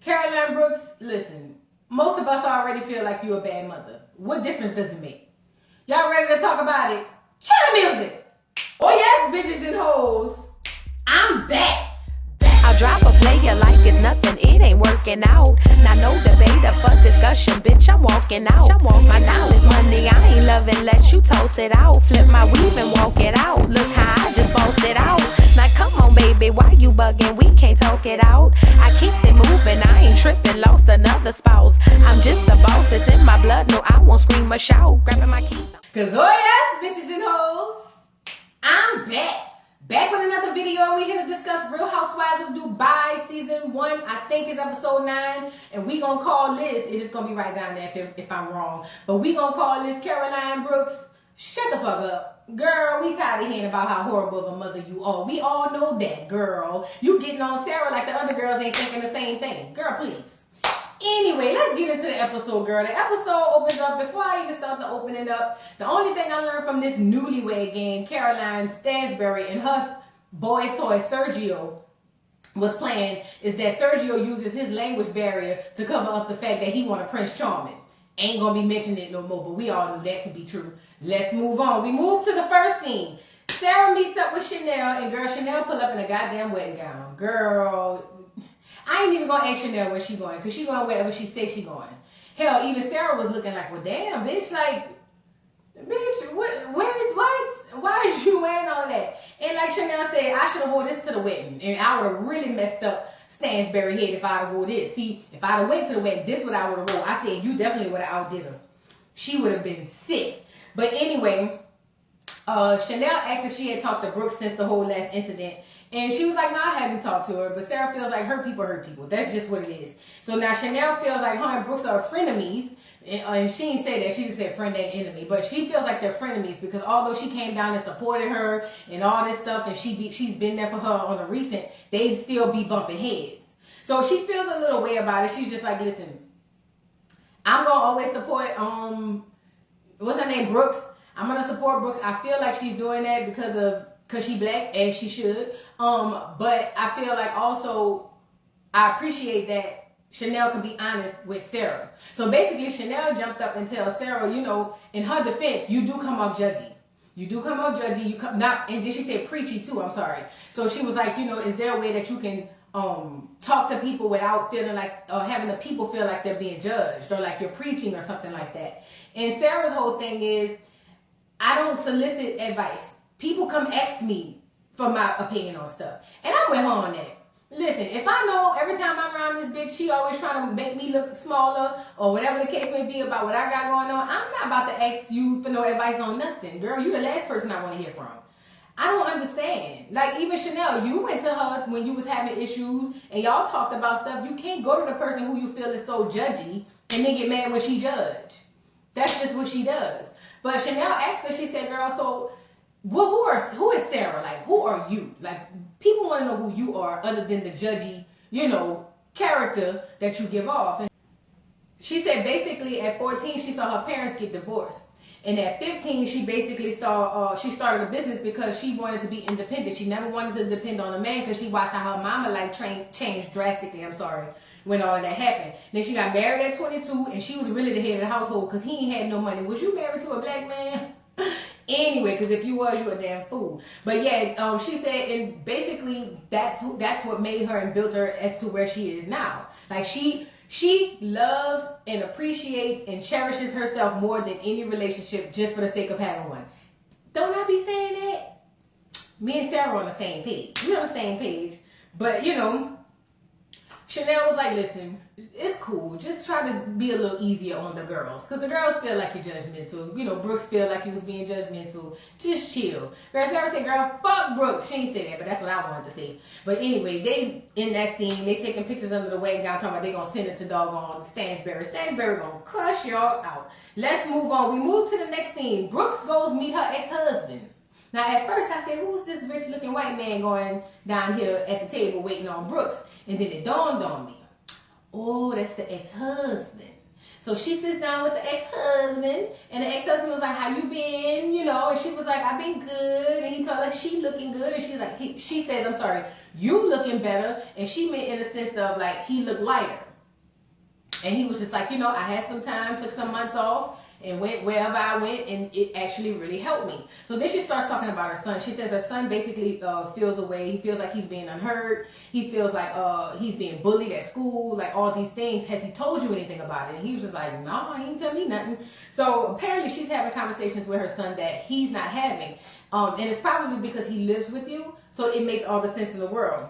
Caroline Brooks, listen, most of us already feel like you're a bad mother. What difference does it make? Y'all ready to talk about it? Cue the music! Oh yes, bitches and hoes, I'm back! I'll drop a player like it's nothing, it ain't working out. Now no debate or fuck discussion, bitch, I'm walking out. My time is money, I ain't loving, let you toast it out. Flip my weave and walk it out, look how I just boast it out. Now come on baby, why you bugging, we can't talk it out. I keeps it moving, I ain't tripping, lost another spouse. I'm just a boss, it's in my blood, no I won't scream or shout. Grabbing my keys. Cause oh yes, bitches and hoes, I'm back. Back with another video, and we're here to discuss Real Housewives of Dubai Season 1. I think it's episode 9. And we gonna call Liz, it is gonna be right down there if I'm wrong. But we gonna call Liz Caroline Brooks. Shut the fuck up. Girl, we tired of hearing about how horrible of a mother you are. We all know that, girl. You getting on Sarah like the other girls ain't thinking the same thing. Girl, please. Anyway, let's get into the episode, girl. The episode opens up. Before I even start the opening up, the only thing I learned from this newlywed game, Caroline Stansberry and her boy toy Sergio was playing, is that Sergio uses his language barrier to cover up the fact that he want a Prince Charming. Ain't gonna be mentioning it no more, but we all knew that to be true. Let's move on. We move to the first scene. Sarah meets up with Chanel, and girl, Chanel pull up in a goddamn wedding gown. Girl, I ain't even gonna ask Chanel where she going, because she going wherever she say she going. Hell, even Sarah was looking like, well, damn, bitch, like, bitch, why is you wearing all that? And like Chanel said, I should have wore this to the wedding, and I would have really messed up Stansberry head if I wore this. See, if I would went to the wedding, this what I would have wore. I said, you definitely would have outdid her. She would have been sick. But anyway, Chanel asked if she had talked to Brooke since the whole last incident. And she was like, no, I haven't talked to her. But Sarah feels like hurt people. That's just what it is. So now Chanel feels like her and Brooks are frenemies. And she didn't say that. She just said friend and enemy. But she feels like they're frenemies because although she came down and supported her and all this stuff, and she's been there for her on the recent, they'd still be bumping heads. So she feels a little way about it. She's just like, listen, I'm going to always support, what's her name, Brooks. I'm going to support Brooks. I feel like she's doing that because she black, as she should. But I feel like also I appreciate that Chanel can be honest with Sarah. So basically Chanel jumped up and tells Sarah, you know, in her defense, you do come off judgy. You do come off judgy. You come not, and then she said preachy too. I'm sorry. So she was like, you know, is there a way that you can talk to people without feeling like, or having the people feel like they're being judged or like you're preaching or something like that? And Sarah's whole thing is, I don't solicit advice. People come ask me for my opinion on stuff. And I'm with her on that. Listen, if I know every time I'm around this bitch, she always trying to make me look smaller or whatever the case may be about what I got going on, I'm not about to ask you for no advice on nothing. Girl, you the last person I want to hear from. I don't understand. Like even Chanel, you went to her when you was having issues and y'all talked about stuff. You can't go to the person who you feel is so judgy and then get mad when she judge. That's just what she does. But Chanel asked her, she said, girl, so who is Sarah? Like, who are you? Like, people want to know who you are other than the judgy, you know, character that you give off. And she said basically at 14, she saw her parents get divorced. And at 15, she basically she started a business because she wanted to be independent. She never wanted to depend on a man because she watched how her mama life changed drastically, when all of that happened. Then she got married at 22 and she was really the head of the household because he ain't had no money. Was you married to a black man? Anyway, because if you was, you a damn fool. But yeah, she said, and basically that's what made her and built her as to where she is now. Like she loves and appreciates and cherishes herself more than any relationship just for the sake of having one. Don't I be saying that? Me and Sarah on the same page. We on the same page. But you know, Chanel was like, listen, it's cool. Just try to be a little easier on the girls. Because the girls feel like you're judgmental. You know, Brooks feel like he was being judgmental. Just chill. Girl, Sarah said, girl, fuck Brooks. She ain't say that, but that's what I wanted to say. But anyway, they, in that scene, they taking pictures under the wedding gown, talking about they going to send it to doggone Stansberry. Stansberry going to cuss y'all out. Let's move on. We move to the next scene. Brooks goes meet her ex-husband. Now, at first, I said, who's this rich-looking white man going down here at the table waiting on Brooks? And then it dawned on me. Oh, that's the ex-husband. So she sits down with the ex-husband, and the ex-husband was like, how you been? You know, and she was like, I've been good. And he told her she looking good. And she's like, she says, I'm sorry, you looking better. And she meant in the sense of like, he looked lighter. And he was just like, you know, I had some time, took some months off, and went wherever I went, and it actually really helped me. So then she starts talking about her son. She says her son basically feels away. He feels like he's being unheard. He feels like he's being bullied at school, like all these things. Has he told you anything about it? And he was just like, no, he ain't tell me nothing. So apparently she's having conversations with her son that he's not having. And it's probably because he lives with you, so it makes all the sense in the world.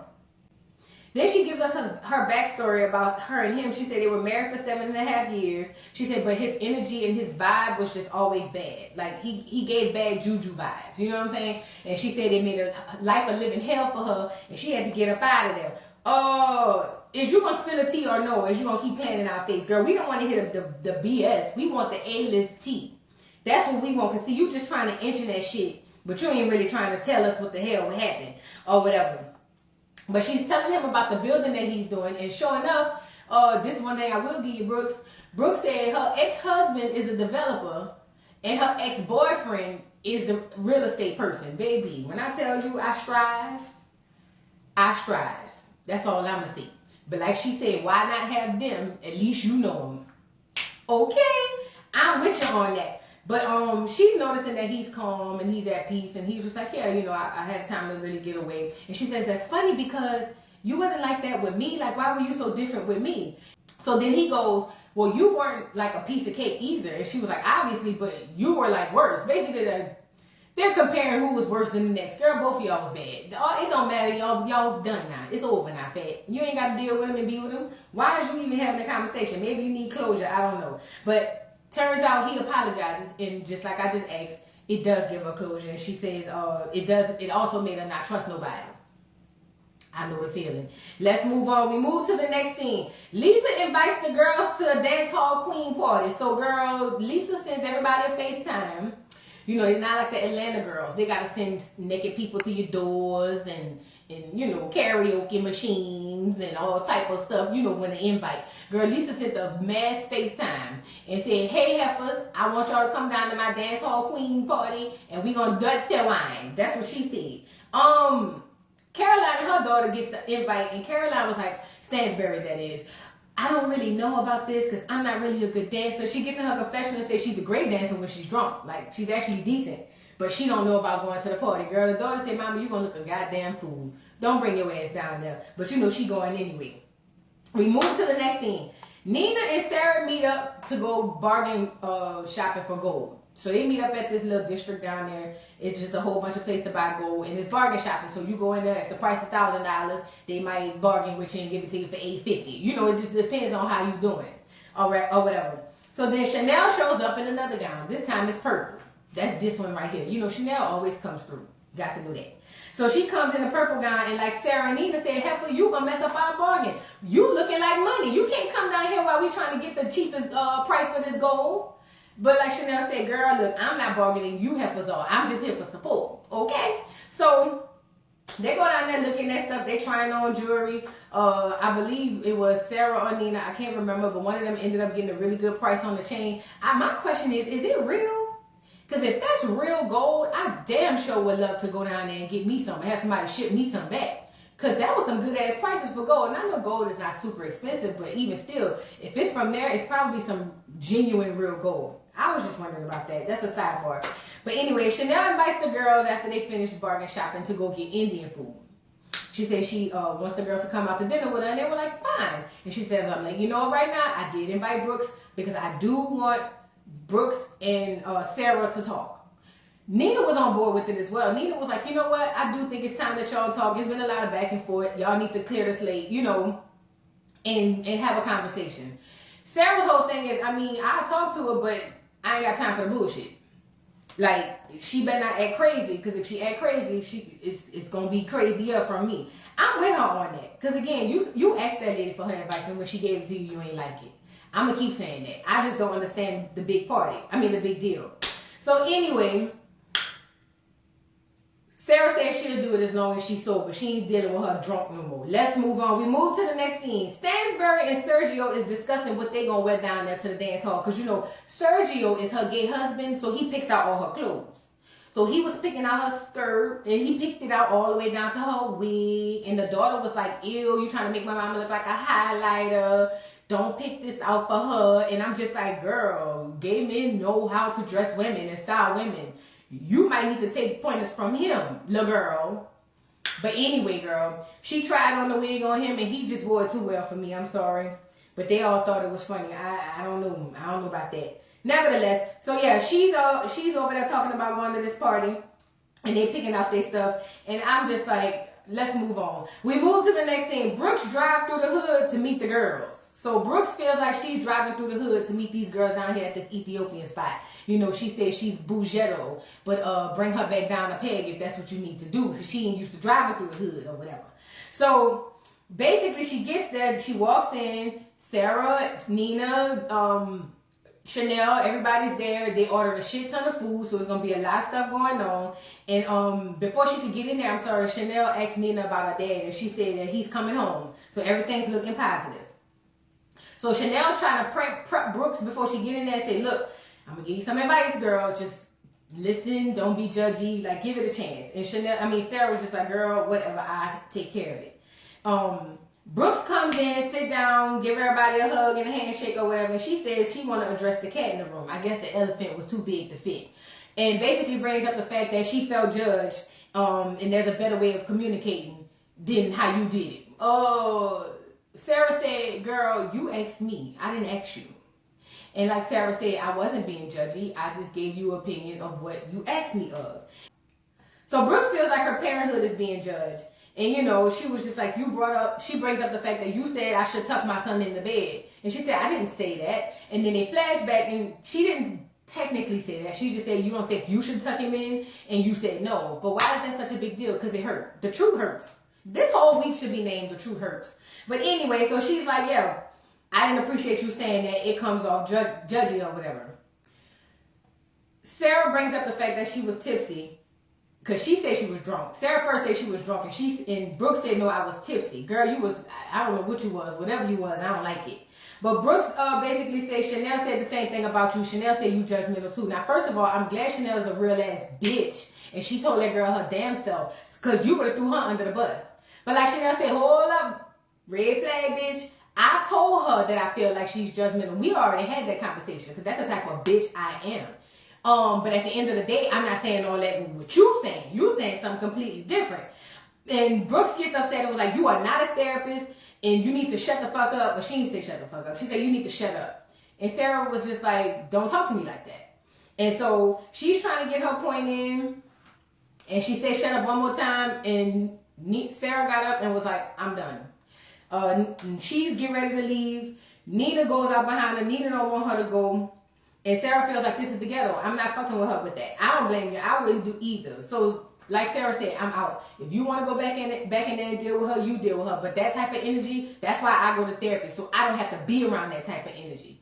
Then she gives us her backstory about her and him. She said they were married for 7.5 years. She said, but his energy and his vibe was just always bad. Like, he gave bad juju vibes. You know what I'm saying? And she said it made her life a living hell for her, and she had to get up out of there. Is you gonna spill a tea or no? Is you gonna keep playing in our face? Girl, we don't want to hear the BS. We want the A-list tea. That's what we want. Because, see, you just trying to inch in that shit, but you ain't really trying to tell us what the hell happened or whatever. But she's telling him about the building that he's doing. And sure enough, this one thing I will give you, Brooks. Brooks said her ex-husband is a developer and her ex-boyfriend is the real estate person. Baby, when I tell you I strive, I strive. That's all I'm going to say. But like she said, why not have them? At least you know them. Okay, I'm with you on that. But she's noticing that he's calm and he's at peace, and he's just like, yeah, you know, I had time to really get away. And she says, that's funny because you wasn't like that with me. Like, why were you so different with me? So then he goes, well, you weren't like a piece of cake either. And she was like, obviously, but you were like worse. Basically, they're comparing who was worse than the next. Girl, both of y'all was bad. It don't matter. Y'all done now. It's over now, fat. You ain't got to deal with him and be with him. Why is you even having a conversation? Maybe you need closure. I don't know. But turns out he apologizes, and just like I just asked, it does give her closure. And she says it also made her not trust nobody. I know the feeling. Let's move on. We move to the next scene. Lisa invites the girls to a dance hall queen party. So girl, Lisa sends everybody a FaceTime. You know, it's not like the Atlanta girls. They gotta send naked people to your doors and you know, karaoke machines and all type of stuff, you know, when they invite. Girl, Lisa sent a mass FaceTime and said, hey, heifers, I want y'all to come down to my dance hall queen party and we gonna dirty wine. That's what she said. Caroline and her daughter gets the invite, and Caroline was like, Stansberry that is, I don't really know about this because I'm not really a good dancer. She gets in her confessional and says she's a great dancer when she's drunk. Like, she's actually decent. But she don't know about going to the party. Girl, the daughter said, Mama, you gonna look a goddamn fool. Don't bring your ass down there. But you know she going anyway. We move to the next scene. Nina and Sarah meet up to go bargain shopping for gold. So they meet up at this little district down there. It's just a whole bunch of places to buy gold. And it's bargain shopping. So you go in there, if the price is $1,000, they might bargain with you and give it to you for $850. You know, it just depends on how you doing it. All right, or whatever. So then Chanel shows up in another gown. This time it's purple. That's this one right here. You know, Chanel always comes through. Got to know that. So she comes in a purple gown, and like Sarah and Nina said, Heifer, you gonna mess up our bargain. You looking like money. You can't come down here while we trying to get the cheapest price for this gold. But like Chanel said, girl, look, I'm not bargaining. You heifers are. I'm just here for support. Okay? So they go down there looking at stuff. They trying on jewelry. I believe it was Sarah or Nina. I can't remember, but one of them ended up getting a really good price on the chain. My question is it real? Because if that's real gold, I damn sure would love to go down there and get me some and have somebody ship me some back. Because that was some good ass prices for gold. And I know gold is not super expensive, but even still, if it's from there, it's probably some genuine real gold. I was just wondering about that. That's a sidebar. But anyway, Chanel invites the girls after they finish bargain shopping to go get Indian food. She said she wants the girls to come out to dinner with her, and they were like, fine. And she says, I'm like, you know, right now, I did invite Brooks because I do want Brooks and Sarah to talk. Nina was on board with it as well. Nina was like, you know what? I do think it's time that y'all talk. It's been a lot of back and forth. Y'all need to clear the slate, you know, and have a conversation. Sarah's whole thing is, I mean, I talk to her, but I ain't got time for the bullshit. Like, she better not act crazy, because if she act crazy, it's going to be crazier from me. I'm with her on that. Because, again, you asked that lady for her advice, and when she gave it to you, you ain't like it. I'm going to keep saying that. I just don't understand the big party. I mean, the big deal. So, anyway, Sarah said she'll do it as long as she's sober. She ain't dealing with her drunk no more. Let's move on. We move to the next scene. Stansberry and Sergio is discussing what they going to wear down there to the dance hall. Because, you know, Sergio is her gay husband, so he picks out all her clothes. So he was picking out her skirt, and he picked it out all the way down to her wig. And the daughter was like, ew, you trying to make my mama look like a highlighter. don't pick this out for her. And I'm just like, girl, gay men know how to dress women and style women. You might need to take pointers from him, little girl. But anyway, girl, she tried on the wig on him and he just wore it too well for me. I'm sorry. But they all thought it was funny. I don't know. I don't know about that. Nevertheless, so yeah, she's over there talking about going to this party and they picking out their stuff. And I'm just like, let's move on. We move to the next scene. Brooks drive through the hood to meet the girls. So Brooks feels like she's driving through the hood to meet these girls down here at this Ethiopian spot. You know, she says she's bougetto, but bring her back down a peg if that's what you need to do, because she ain't used to driving through the hood or whatever. So basically she gets there, she walks in, Sarah, Nina, Chanel, everybody's there. They ordered a shit ton of food, so it's gonna be a lot of stuff going on. And before she could get in there, I'm sorry, Chanel asked Nina about her dad, and she said that he's coming home. So everything's looking positive. So Chanel trying to prep Brooks before she get in there and say, look, I'm gonna give you some advice, girl. Just listen, don't be judgy, like give it a chance. And Sarah was just like, girl, whatever, I take care of it. Brooks comes in, sit down, give everybody a hug and a handshake or whatever, and she says she want to address the cat in the room. I guess the elephant was too big to fit. And basically brings up the fact that she felt judged, and there's a better way of communicating than how you did it. Sarah said, girl, you asked me. I didn't ask you. And like Sarah said, I wasn't being judgy. I just gave you an opinion of what you asked me of. So Brooks feels like her parenthood is being judged. And you know, she was just like, she brings up the fact that you said I should tuck my son in the bed. And she said, I didn't say that. And then they flash back and she didn't technically say that. She just said, you don't think you should tuck him in? And you said no. But why is that such a big deal? Because it hurt. The truth hurts. This whole week should be named The Truth Hurts. But anyway, so she's like, yeah, I didn't appreciate you saying that. It comes off judgy or whatever. Sarah brings up the fact that she was tipsy. Because she said she was drunk. Sarah first said she was drunk. And Brooks said, no, I was tipsy. Girl, you was, I don't know what you was. Whatever you was, I don't like it. But Brooks basically said, Chanel said the same thing about you. Chanel said you judgmental too. Now, first of all, I'm glad Chanel is a real ass bitch. And she told that girl her damn self. Because you would have threw her under the bus. But like Chanel said, hold up, red flag bitch. I told her that I feel like she's judgmental. We already had that conversation because that's the type of bitch I am. But at the end of the day, I'm not saying all that what you saying. You saying something completely different. And Brooks gets upset and was like, you are not a therapist and you need to shut the fuck up. But she didn't say shut the fuck up. She said, you need to shut up. And Sarah was just like, don't talk to me like that. And so she's trying to get her point in. And she said, shut up one more time. And Sarah got up and was like, I'm done. She's getting ready to leave. Nina goes out behind her. Nina don't want her to go. And Sarah feels like this is the ghetto. I'm not fucking with her with that. I don't blame you. I wouldn't do either. So, like Sarah said, I'm out. If you want to go back in there and deal with her, you deal with her. But that type of energy, that's why I go to therapy. So I don't have to be around that type of energy.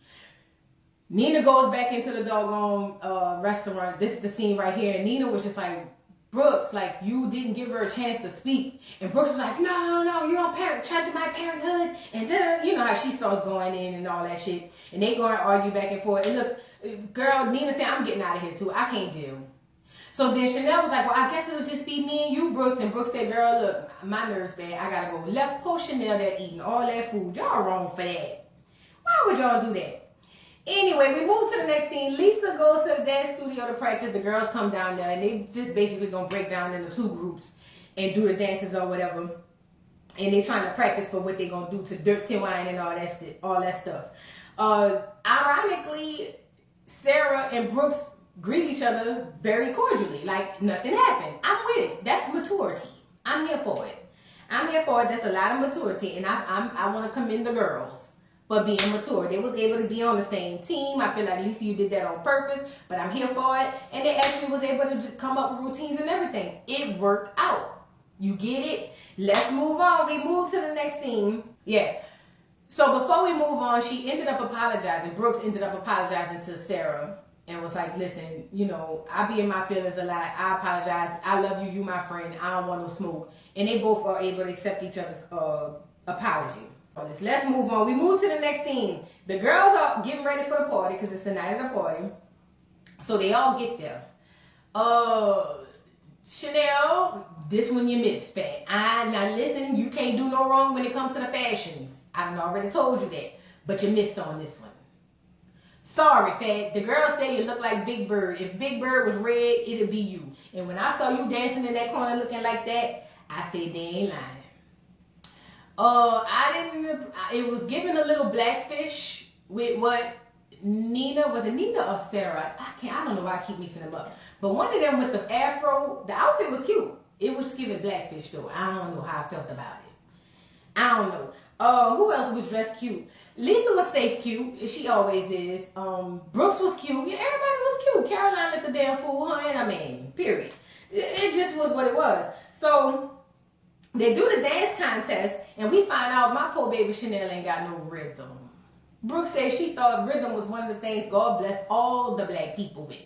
Nina goes back into the doggone restaurant. This is the scene right here. And Nina was just like, Brooks, like, you didn't give her a chance to speak. And Brooks was like, no, you don't charge my parenthood. And then, you know how she starts going in and all that shit. And they go and argue back and forth. And look, girl, Nina said, I'm getting out of here too. I can't deal. So then Chanel was like, well, I guess it'll just be me and you, Brooks. And Brooks said, girl, look, my nerves bad. I gotta go. Left poor Chanel there eating all that food. Y'all wrong for that. Why would y'all do that? Anyway, we move to the next scene. Lisa goes to the dance studio to practice. The girls come down there and they just basically gonna break down into two groups and do the dances or whatever. And they trying to practice for what they gonna do to Dirty Wine and all that stuff. Ironically, Sarah and Brooks greet each other very cordially, like nothing happened. I'm with it. That's maturity. I'm here for it. That's a lot of maturity, and I want to commend the girls for being mature. They was able to be on the same team. I feel like Lisa, you did that on purpose, but I'm here for it. And they actually was able to just come up with routines and everything. It worked out. You get it? Let's move on. We move to the next scene. Yeah. So before we move on, she ended up apologizing. Brooks ended up apologizing to Sarah and was like, listen, you know, I be in my feelings a lot. I apologize. I love you. You my friend. I don't want no smoke. And they both are able to accept each other's apology. Let's move on. We move to the next scene. The girls are getting ready for the party because it's the night of the party. So they all get there. Chanel, this one you missed, fat. Now listen, you can't do no wrong when it comes to the fashions. I done already told you that. but you missed on this one. Sorry, Fat. The girl said you look like Big Bird. If Big Bird was red, it'd be you. And when I saw you dancing in that corner looking like that, I said they ain't lying. It was giving a little Blackfish with what Nina, was it Nina or Sarah? I don't know why I keep mixing them up. But one of them with the afro, the outfit was cute. It was giving Blackfish though. I don't know how I felt about it. I don't know. Who else was dressed cute? Lisa was safe cute. She always is. Brooks was cute. Yeah, everybody was cute. Caroline let the damn fool her in. I mean, period. It just was what it was. So they do the dance contest, and we find out my poor baby Chanel ain't got no rhythm. Brooke said she thought rhythm was one of the things God bless all the black people with.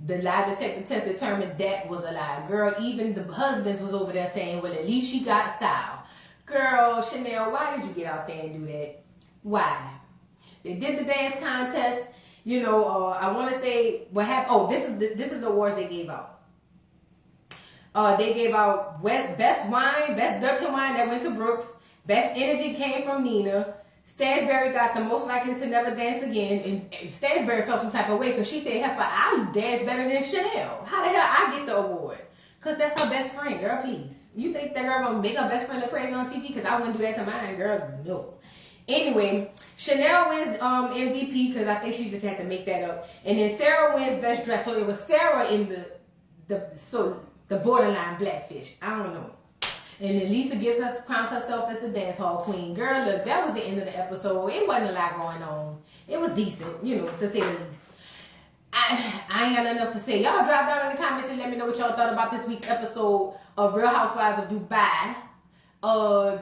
The lie detector test determined that was a lie. Girl, even the husbands was over there saying, well, at least she got style. Girl, Chanel, why did you get out there and do that? Why? They did the dance contest. You know, I want to say what happened. Oh, this is the awards they gave out. They gave out best wine, best dirty wine that went to Brooks. Best energy came from Nina. Stansberry got the most likely to never dance again. And Stansberry felt some type of way because she said, Heifer, I dance better than Chanel. How the hell I get the award? Because that's her best friend, girl, please. You think that girl gonna make her best friend look crazy on TV? Because I wouldn't do that to mine, girl. No. Anyway, Chanel wins MVP because I think she just had to make that up. And then Sarah wins best dress. So it was Sarah in the borderline Blackfish. I don't know. And then Lisa crowns herself as the dance hall queen. Girl, look, that was the end of the episode. It wasn't a lot going on. It was decent, you know, to say the least. I ain't got nothing else to say. Y'all drop down in the comments and let me know what y'all thought about this week's episode of Real Housewives of Dubai.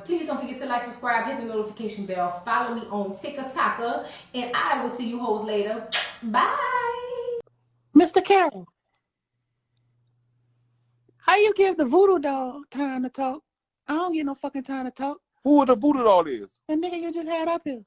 Please don't forget to like, subscribe, hit the notification bell. Follow me on TikTok. And I will see you hoes later. Bye. Mr. Carroll, how you give the voodoo doll time to talk? I don't get no fucking time to talk. Who the voodoo doll is? The nigga you just had up here.